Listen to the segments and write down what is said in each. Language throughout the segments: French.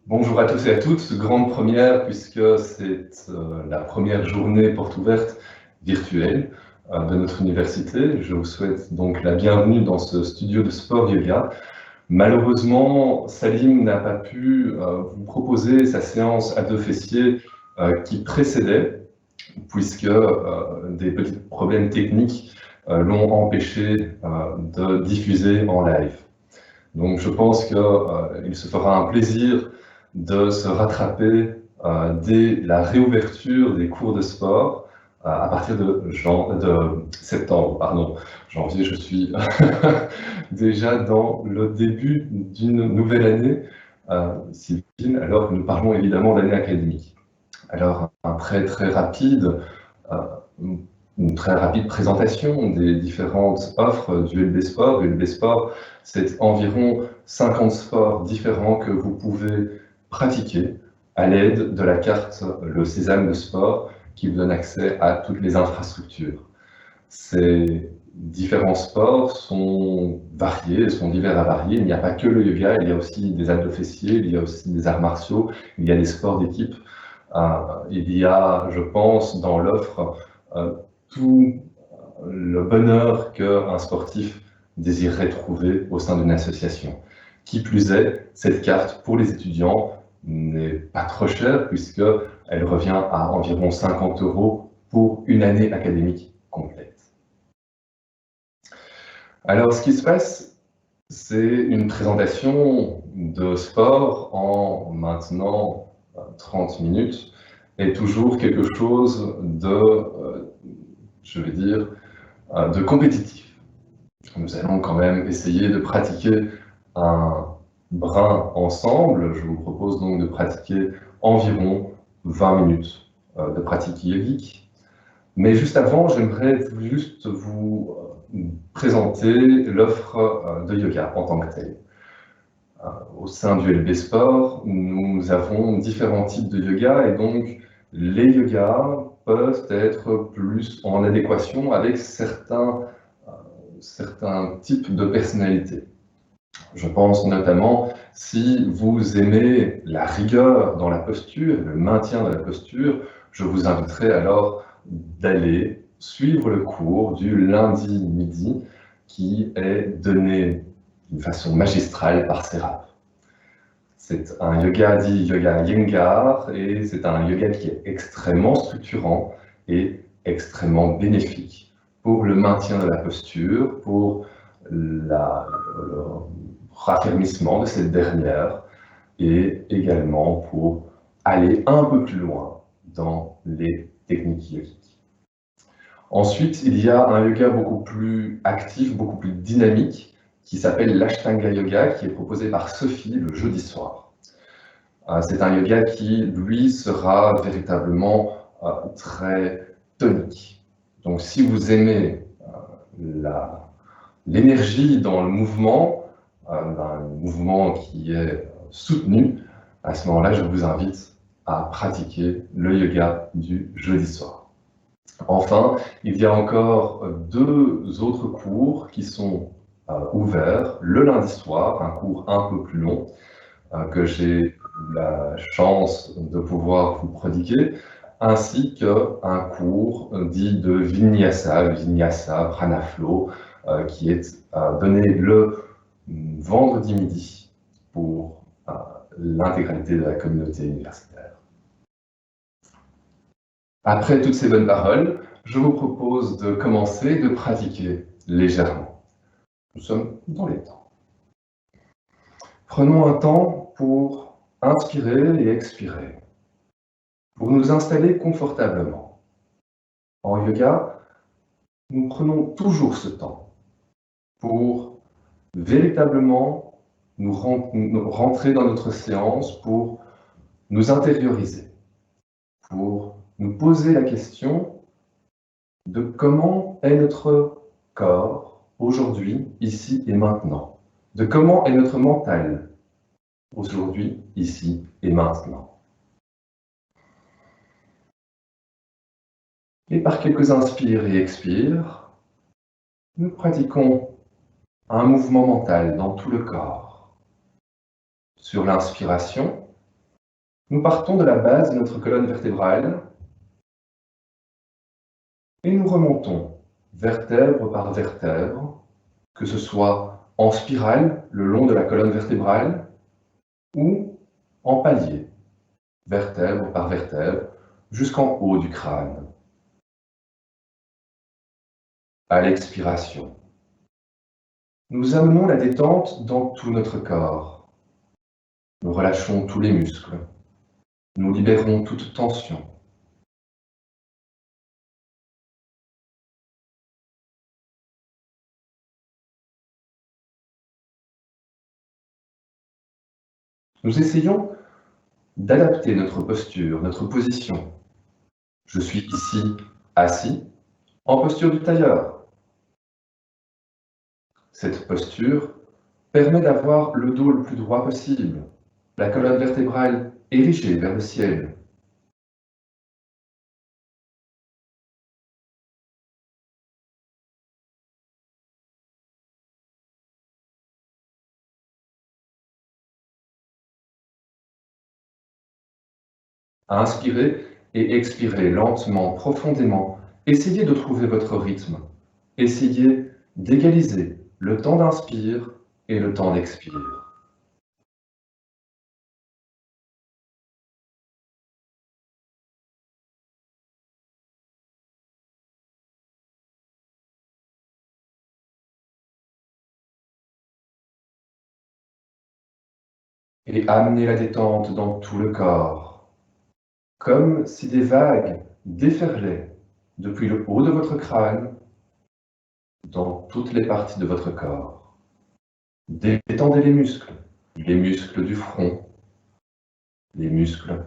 Bonjour à tous et à toutes, grande première puisque c'est la première journée porte ouverte virtuelle de notre université. Je vous souhaite donc la bienvenue dans ce studio de sport yoga. Malheureusement, Salim n'a pas pu vous proposer sa séance à deux fessiers qui précédait puisque des petits problèmes techniques l'ont empêché de diffuser en live. Donc je pense qu'il se fera un plaisir de se rattraper dès la réouverture des cours de sport à partir de septembre. Pardon. Janvier, je suis déjà dans le début d'une nouvelle année civile, alors que nous parlons évidemment d'année académique. Alors, euh, une très rapide présentation des différentes offres du LB Sport. Le LB Sport, c'est environ 50 sports différents que vous pouvez pratiquer à l'aide de la carte, le Sésame de sport, qui vous donne accès à toutes les infrastructures. Ces différents sports sont variés, sont divers à varier. Il n'y a pas que le yoga, il y a aussi des abdos fessiers, il y a aussi des arts martiaux, il y a des sports d'équipe. Il y a, je pense, dans l'offre tout le bonheur qu'un sportif désirerait trouver au sein d'une association. Qui plus est, cette carte pour les étudiants n'est pas trop chère puisqu'elle revient à environ 50 € pour une année académique complète. Alors, ce qui se passe, c'est une présentation de sport en maintenant 30 minutes et toujours quelque chose de, je vais dire, de compétitif. Nous allons quand même essayer de pratiquer un brin ensemble. Je vous propose donc de pratiquer environ 20 minutes de pratique yogique. Mais juste avant, j'aimerais juste vous présenter l'offre de yoga en tant que telle. Au sein du LB Sport, nous avons différents types de yoga et donc les yogas peuvent être plus en adéquation avec certains types de personnalités. Je pense notamment si vous aimez la rigueur dans la posture, le maintien de la posture, je vous inviterai alors d'aller suivre le cours du lundi midi qui est donné d'une façon magistrale par Serap. C'est un yoga dit yoga Iyengar et c'est un yoga qui est extrêmement structurant et extrêmement bénéfique pour le maintien de la posture, pour le raffermissement de cette dernière et également pour aller un peu plus loin dans les techniques yogiques. Ensuite, il y a un yoga beaucoup plus actif, beaucoup plus dynamique, qui s'appelle l'Ashtanga Yoga, qui est proposé par Sophie le jeudi soir. C'est un yoga qui, lui, sera véritablement très tonique. Donc, si vous aimez l'énergie dans le mouvement, un mouvement qui est soutenu, à ce moment-là, je vous invite à pratiquer le yoga du jeudi soir. Enfin, il y a encore deux autres cours qui sont ouverts le lundi soir, un cours un peu plus long que j'ai la chance de pouvoir vous prodiguer, ainsi qu'un cours dit de Vinyasa Prana Flow, qui est donné le vendredi midi pour l'intégralité de la communauté universitaire. Après toutes ces bonnes paroles, je vous propose de commencer de pratiquer légèrement. Nous sommes dans les temps. Prenons un temps pour inspirer et expirer, pour nous installer confortablement. En yoga, nous prenons toujours ce temps pour véritablement nous rentrer dans notre séance, pour nous intérioriser, pour nous poser la question de comment est notre corps aujourd'hui, ici et maintenant, de comment est notre mental aujourd'hui, ici et maintenant. Et par quelques inspires et expires, nous pratiquons un mouvement mental dans tout le corps. Sur l'inspiration, Nous partons de la base de notre colonne vertébrale et nous remontons vertèbre par vertèbre, que ce soit en spirale le long de la colonne vertébrale ou en palier, vertèbre par vertèbre, jusqu'en haut du crâne. À l'expiration, nous amenons la détente dans tout notre corps. Nous relâchons tous les muscles. Nous libérons toute tension. Nous essayons d'adapter notre posture, notre position. Je suis ici assis, en posture du tailleur. Cette posture permet d'avoir le dos le plus droit possible, la colonne vertébrale érigée vers le ciel. Inspirez et expirez lentement, profondément. Essayez de trouver votre rythme. Essayez d'égaliser le temps d'inspire et le temps d'expire. Et amenez la détente dans tout le corps, comme si des vagues déferlaient depuis le haut de votre crâne dans toutes les parties de votre corps. Détendez les muscles du front, les muscles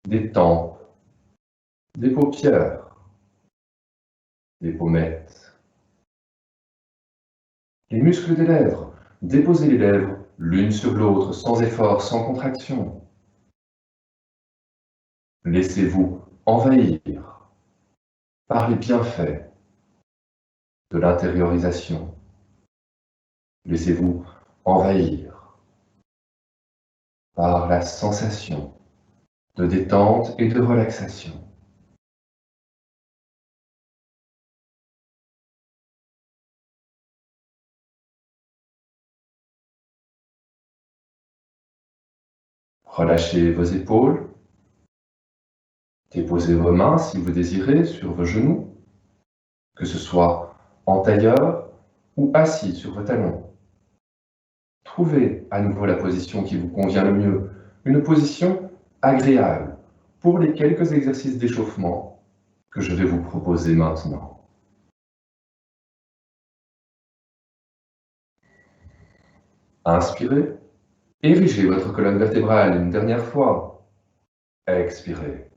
des tempes, des paupières, des pommettes, les muscles des lèvres. Déposez les lèvres l'une sur l'autre sans effort, sans contraction. Laissez-vous envahir par les bienfaits de l'intériorisation. Laissez-vous envahir par la sensation de détente et de relaxation. Relâchez vos épaules, déposez vos mains si vous désirez sur vos genoux, que ce soit en tailleur ou assis sur vos talons. Trouvez à nouveau la position qui vous convient le mieux, une position agréable pour les quelques exercices d'échauffement que je vais vous proposer maintenant. Inspirez, érigez votre colonne vertébrale une dernière fois. Expirez.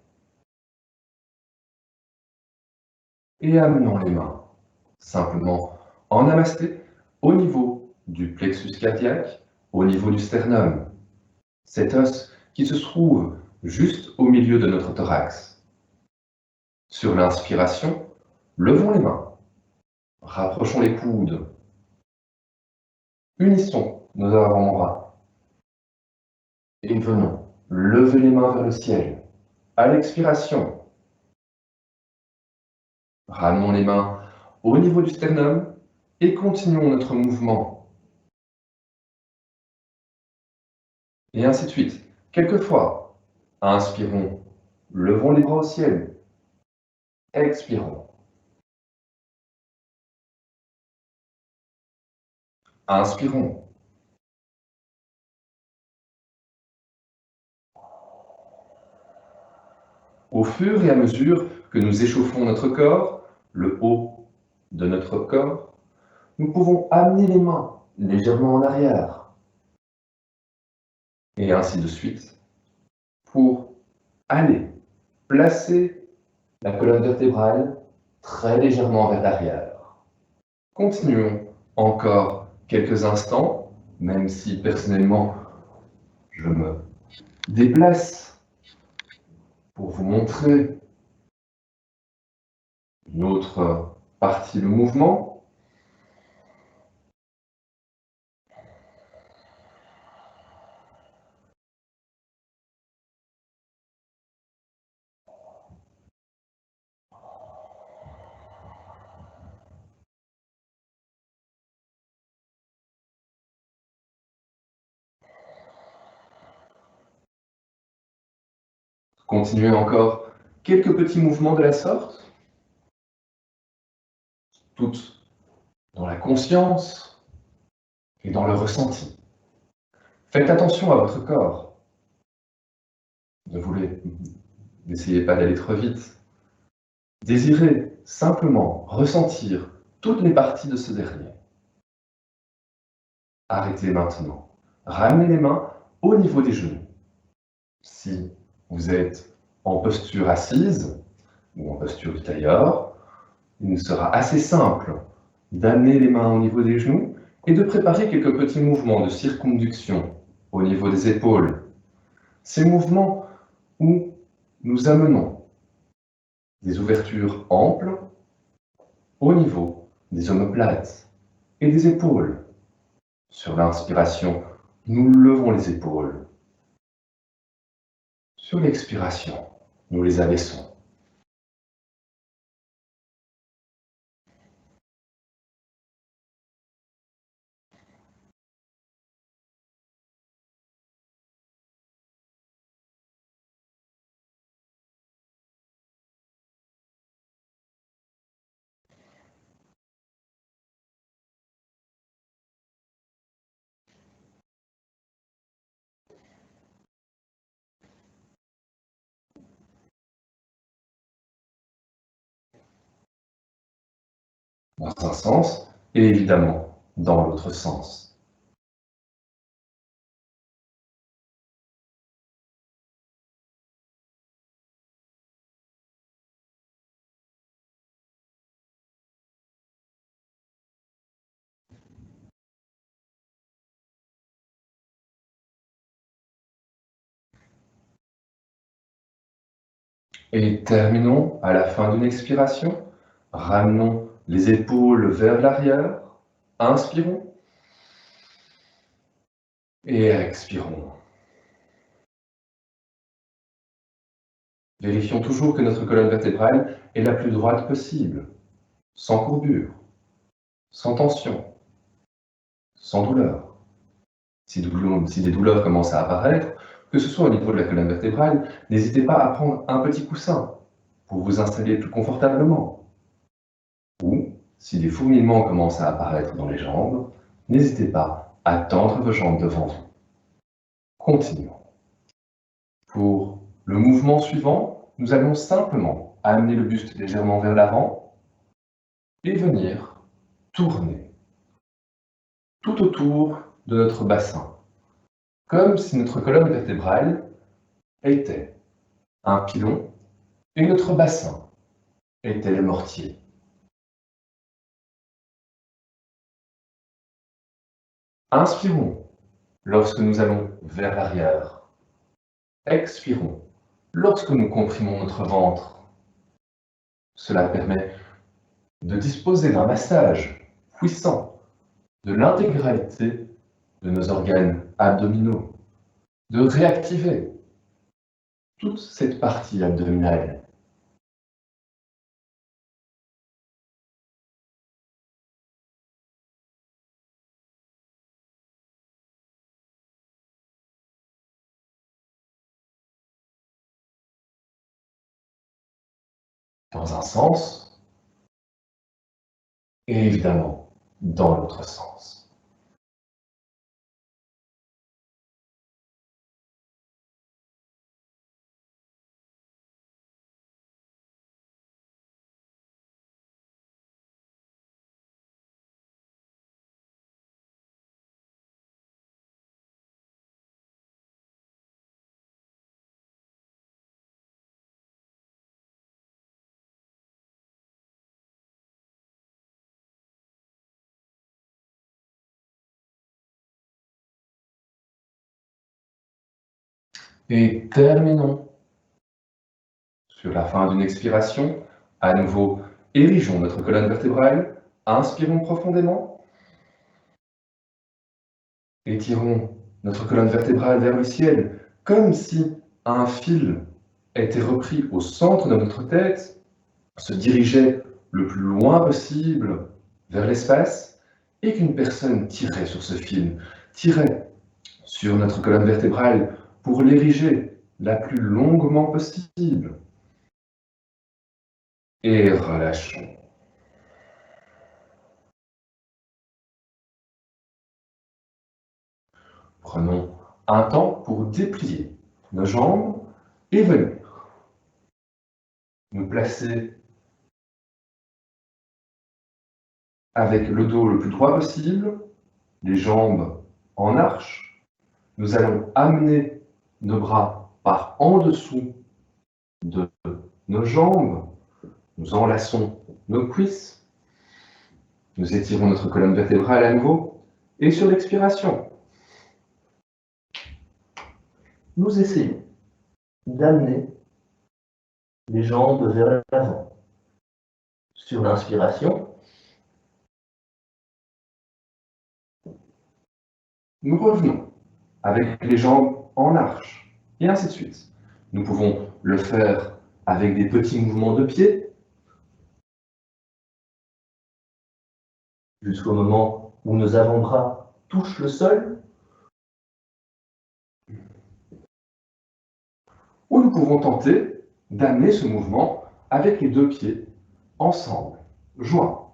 Et amenons les mains simplement en namasté au niveau du plexus cardiaque, au niveau du sternum, cet os qui se trouve juste au milieu de notre thorax. Sur l'inspiration, levons les mains, rapprochons les coudes, unissons nos avant-bras et venons lever les mains vers le ciel. À l'expiration, ramenons les mains au niveau du sternum et continuons notre mouvement. Et ainsi de suite. Quelquefois, inspirons, levons les bras au ciel. Expirons. Inspirons. Au fur et à mesure que nous échauffons notre corps, le haut de notre corps, nous pouvons amener les mains légèrement en arrière. Et ainsi de suite, pour aller placer la colonne vertébrale très légèrement vers l'arrière. Continuons encore quelques instants, même si personnellement je me déplace pour vous montrer une autre partie du mouvement. Continuez encore quelques petits mouvements de la sorte, toutes dans la conscience et dans le ressenti. Faites attention à votre corps. N'essayez pas d'aller trop vite. Désirez simplement ressentir toutes les parties de ce dernier. Arrêtez maintenant. Ramenez les mains au niveau des genoux. Si vous êtes en posture assise ou en posture du tailleur, il sera assez simple d'amener les mains au niveau des genoux et de préparer quelques petits mouvements de circonduction au niveau des épaules. Ces mouvements où nous amenons des ouvertures amples au niveau des omoplates et des épaules. Sur l'inspiration, nous levons les épaules. Sur l'expiration, nous les abaissons. Dans un sens et évidemment dans l'autre sens. Et terminons à la fin d'une expiration. Ramenons les épaules vers l'arrière. Inspirons. Et expirons. Vérifions toujours que notre colonne vertébrale est la plus droite possible, sans courbure, sans tension, sans douleur. Si des douleurs commencent à apparaître, que ce soit au niveau de la colonne vertébrale, n'hésitez pas à prendre un petit coussin pour vous installer plus confortablement. Ou, si des fourmillements commencent à apparaître dans les jambes, n'hésitez pas à tendre vos jambes devant vous. Continuons. Pour le mouvement suivant, nous allons simplement amener le buste légèrement vers l'avant et venir tourner tout autour de notre bassin, comme si notre colonne vertébrale était un pilon et notre bassin était le mortier. Inspirons lorsque nous allons vers l'arrière. Expirons lorsque nous comprimons notre ventre. Cela permet de disposer d'un massage puissant de l'intégralité de nos organes abdominaux, de réactiver toute cette partie abdominale. Dans un sens et évidemment dans l'autre sens. Et terminons. Sur la fin d'une expiration, à nouveau, érigeons notre colonne vertébrale, inspirons profondément, étirons notre colonne vertébrale vers le ciel, comme si un fil était repris au centre de notre tête, se dirigeait le plus loin possible vers l'espace, et qu'une personne tirait sur ce fil, tirait sur notre colonne vertébrale pour l'ériger la plus longuement possible. Et relâchons. Prenons un temps pour déplier nos jambes et venir nous placer avec le dos le plus droit possible, les jambes en arche. Nous allons amener nos bras par en dessous de nos jambes. Nous enlaçons nos cuisses. Nous étirons notre colonne vertébrale à nouveau. Et sur l'expiration, nous essayons d'amener les jambes vers l'avant. Sur l'inspiration, nous revenons avec les jambes en arche, et ainsi de suite. Nous pouvons le faire avec des petits mouvements de pied, jusqu'au moment où nos avant-bras touchent le sol, ou nous pouvons tenter d'amener ce mouvement avec les deux pieds ensemble, joints.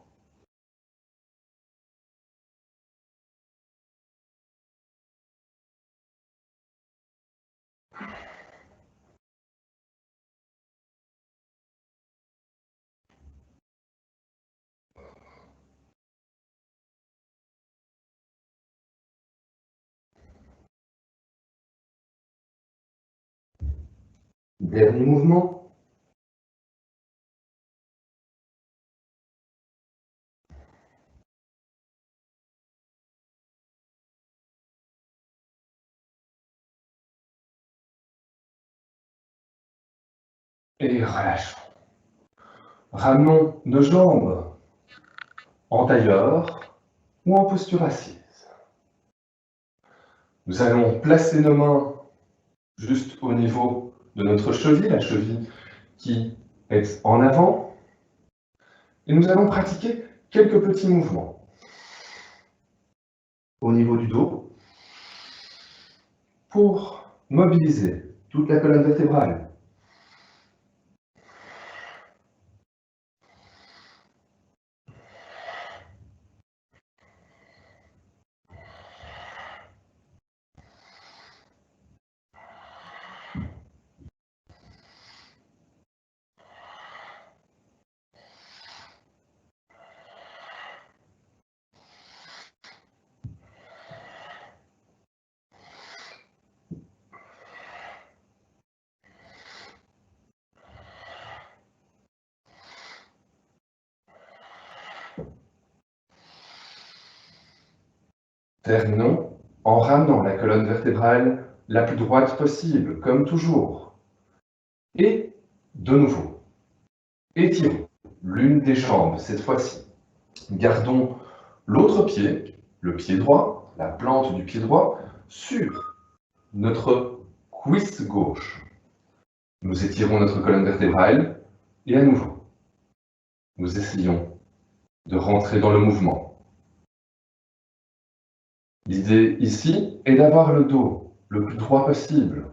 Dernier mouvement. Et relâchons. Ramenons nos jambes en tailleur ou en posture assise. Nous allons placer nos mains juste au niveau de notre cheville, la cheville qui est en avant. Et nous allons pratiquer quelques petits mouvements. Au niveau du dos, pour mobiliser toute la colonne vertébrale. Terminons en ramenant la colonne vertébrale la plus droite possible, comme toujours. Et, de nouveau, étirons l'une des jambes cette fois-ci. Gardons l'autre pied, le pied droit, la plante du pied droit, sur notre cuisse gauche. Nous étirons notre colonne vertébrale et à nouveau, nous essayons de rentrer dans le mouvement. L'idée ici est d'avoir le dos le plus droit possible.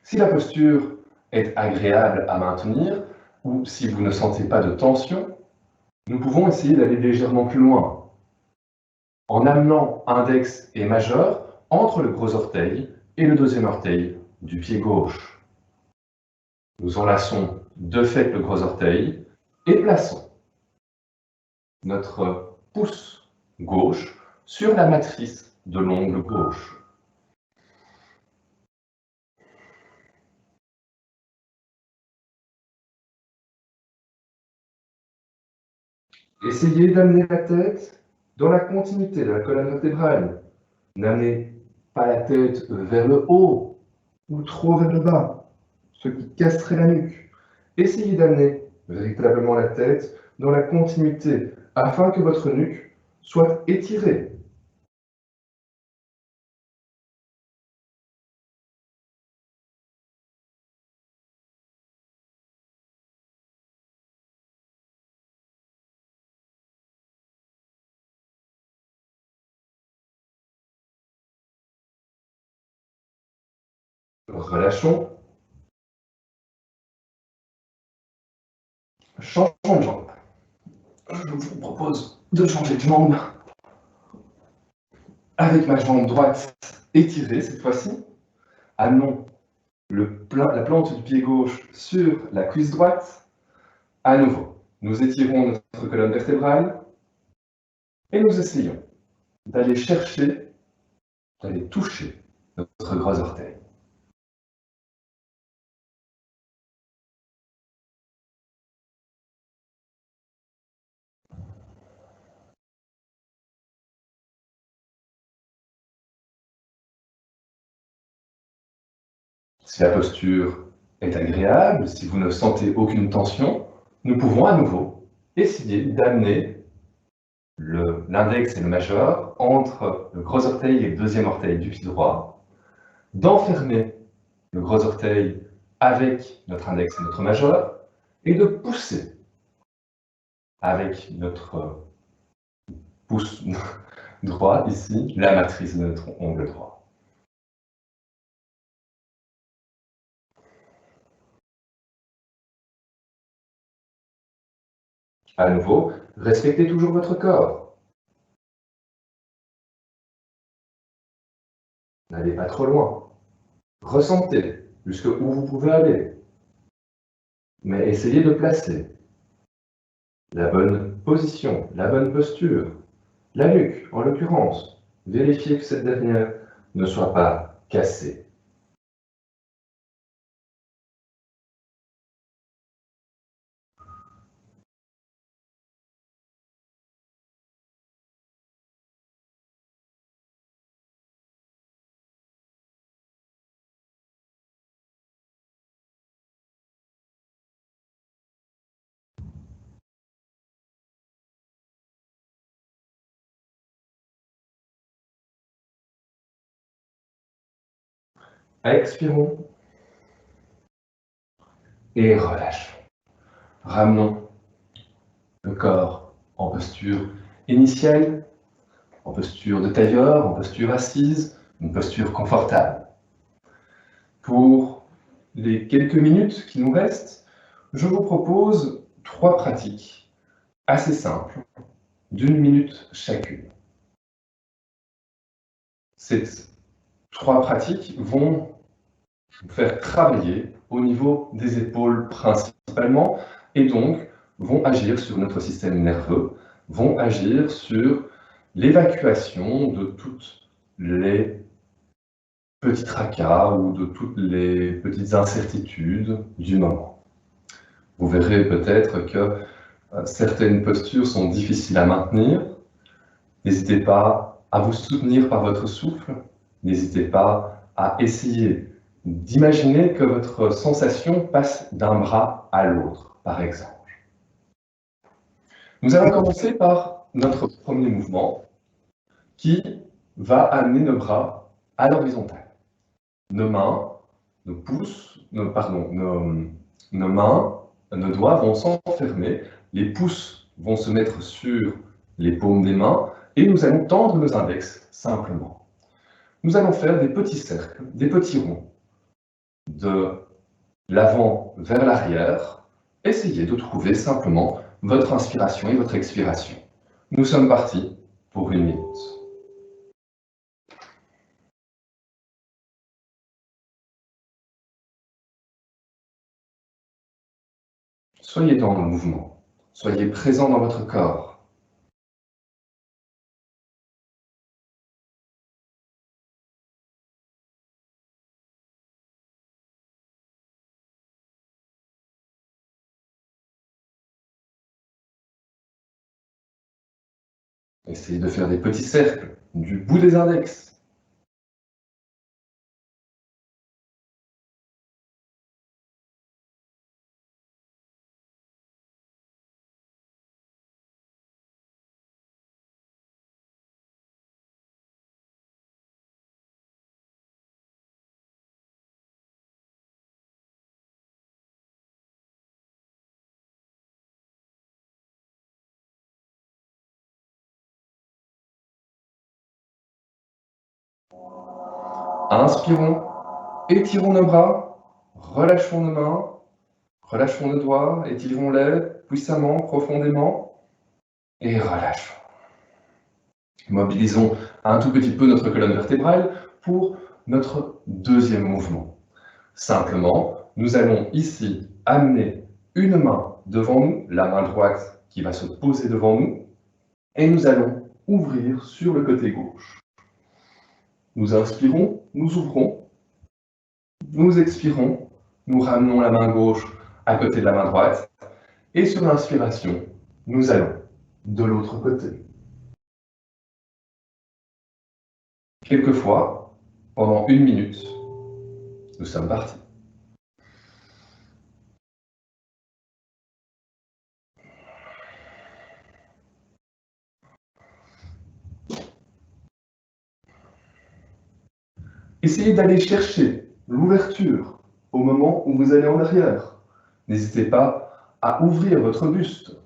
Si la posture est agréable à maintenir, ou si vous ne sentez pas de tension, nous pouvons essayer d'aller légèrement plus loin, en amenant index et majeur entre le gros orteil et le deuxième orteil du pied gauche. Nous enlaçons de fait le gros orteil et plaçons notre pouce gauche sur la matrice de l'ongle gauche. Essayez d'amener la tête dans la continuité de la colonne vertébrale. N'amenez pas la tête vers le haut ou trop vers le bas, ce qui casserait la nuque. Essayez d'amener véritablement la tête dans la continuité afin que votre nuque soit étirée. relâchons. Changeons de jambe. Je vous propose de changer de jambe avec ma jambe droite étirée cette fois-ci. Amenons la plante du pied gauche sur la cuisse droite. À nouveau, nous étirons notre colonne vertébrale et nous essayons d'aller chercher, d'aller toucher notre gros orteil. Si la posture est agréable, si vous ne sentez aucune tension, nous pouvons à nouveau essayer d'amener l'index et le majeur entre le gros orteil et le deuxième orteil du pied droit, d'enfermer le gros orteil avec notre index et notre majeur, et de pousser avec notre pouce droit, ici, la matrice de notre ongle droit. À nouveau, respectez toujours votre corps. N'allez pas trop loin. Ressentez jusqu'où vous pouvez aller. Mais essayez de placer la bonne position, la bonne posture. La nuque, en l'occurrence. Vérifiez que cette dernière ne soit pas cassée. Expirons et relâchons. Ramenons le corps en posture initiale, en posture de tailleur, en posture assise, une posture confortable. Pour les quelques minutes qui nous restent, je vous propose 3 pratiques assez simples, d'1 minute chacune. Ces 3 pratiques vont vous faire travailler au niveau des épaules principalement, et donc vont agir sur notre système nerveux, vont agir sur l'évacuation de toutes les petits tracas ou de toutes les petites incertitudes du moment. Vous verrez peut-être que certaines postures sont difficiles à maintenir. N'hésitez pas à vous soutenir par votre souffle. N'hésitez pas à essayer d'imaginer que votre sensation passe d'un bras à l'autre, par exemple. Nous allons commencer par notre premier mouvement qui va amener nos bras à l'horizontale. Nos mains, nos pouces, nos mains, nos doigts vont s'enfermer, les pouces vont se mettre sur les paumes des mains et nous allons tendre nos index simplement. Nous allons faire des petits cercles, des petits ronds, de l'avant vers l'arrière. Essayez de trouver simplement votre inspiration et votre expiration. Nous sommes partis pour 1 minute. Soyez dans le mouvement, soyez présent dans votre corps. Essayez de faire des petits cercles du bout des index. Inspirons Étirons nos bras, relâchons nos mains, relâchons nos doigts, étirons-les puissamment, profondément, et relâchons. Mobilisons un tout petit peu notre colonne vertébrale pour notre deuxième mouvement. Simplement, nous allons ici amener une main devant nous, la main droite qui va se poser devant nous, et nous allons ouvrir sur le côté gauche. Nous inspirons, nous ouvrons, nous expirons, nous ramenons la main gauche à côté de la main droite, et sur l'inspiration, nous allons de l'autre côté. Quelquefois, pendant 1 minute, nous sommes partis. Essayez d'aller chercher l'ouverture au moment où vous allez en arrière. N'hésitez pas à ouvrir votre buste.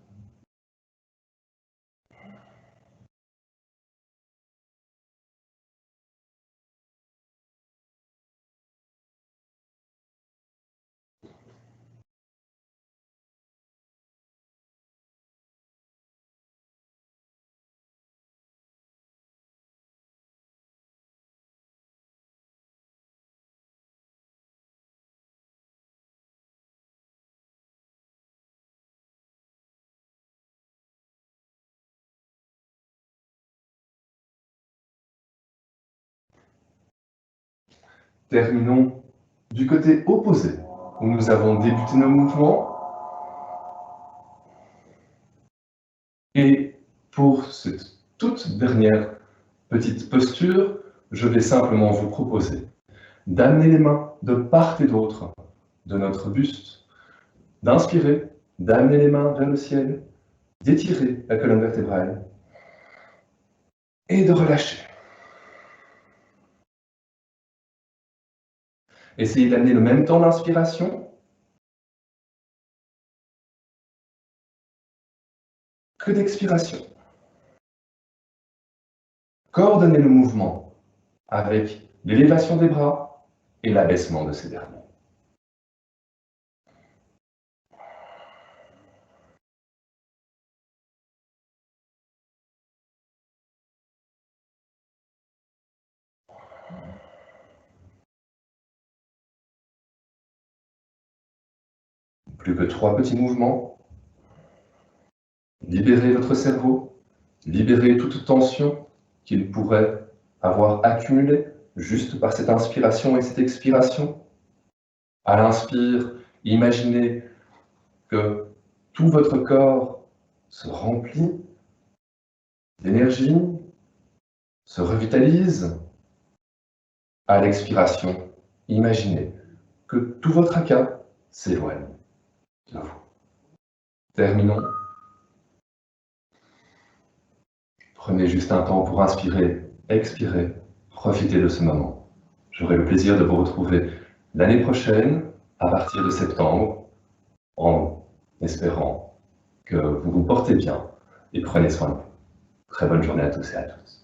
Terminons du côté opposé, où nous avons débuté nos mouvements. Et pour cette toute dernière petite posture, je vais simplement vous proposer d'amener les mains de part et d'autre de notre buste, d'inspirer, d'amener les mains vers le ciel, d'étirer la colonne vertébrale et de relâcher. Essayez d'amener le même temps d'inspiration que d'expiration. Coordonnez le mouvement avec l'élévation des bras et l'abaissement de ces derniers. Plus que 3 petits mouvements. Libérez votre cerveau, libérez toute tension qu'il pourrait avoir accumulée juste par cette inspiration et cette expiration. À l'inspire, imaginez que tout votre corps se remplit d'énergie, se revitalise. À l'expiration, imaginez que tout votre tracas s'éloigne de vous. Terminons. Prenez juste un temps pour inspirer, expirer, profitez de ce moment. J'aurai le plaisir de vous retrouver l'année prochaine, à partir de septembre, en espérant que vous vous portez bien et prenez soin de vous. Très bonne journée à tous et à toutes.